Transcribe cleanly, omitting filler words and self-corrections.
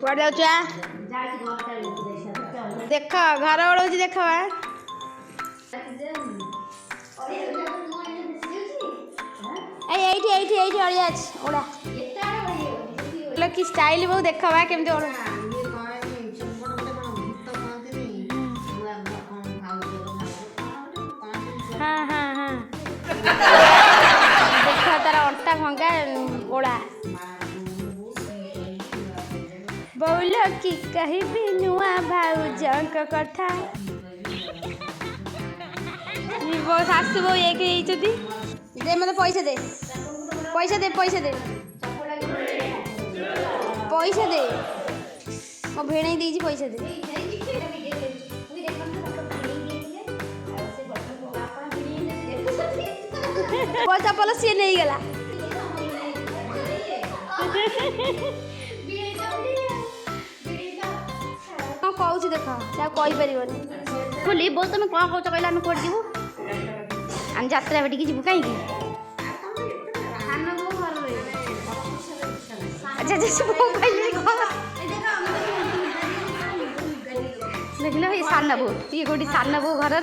कुआडे जाऊचा देख घर ओढ़ देख अड़िया ओढ़ा कि स्टाइल बहु देख केमती ओढ़ हाँ हाँ हाँ देख तार अंटा भंगा ओढ़ा बोल कि कहबी नुआ भाउजंक कथा वो सासू बो एक दे मत पैसा दे पैसा दे पैसा दे पैसा दे मो भेड़ दे पैसा दे चपल सी नहीं गला कौच देख कहीपर बोली बोल तुम कौन कौच कहला आम कौट जीवु आम जात्रा बेटी जीवु कहीं अच्छा देख लो ये सान बो ये गोटी सान बो घर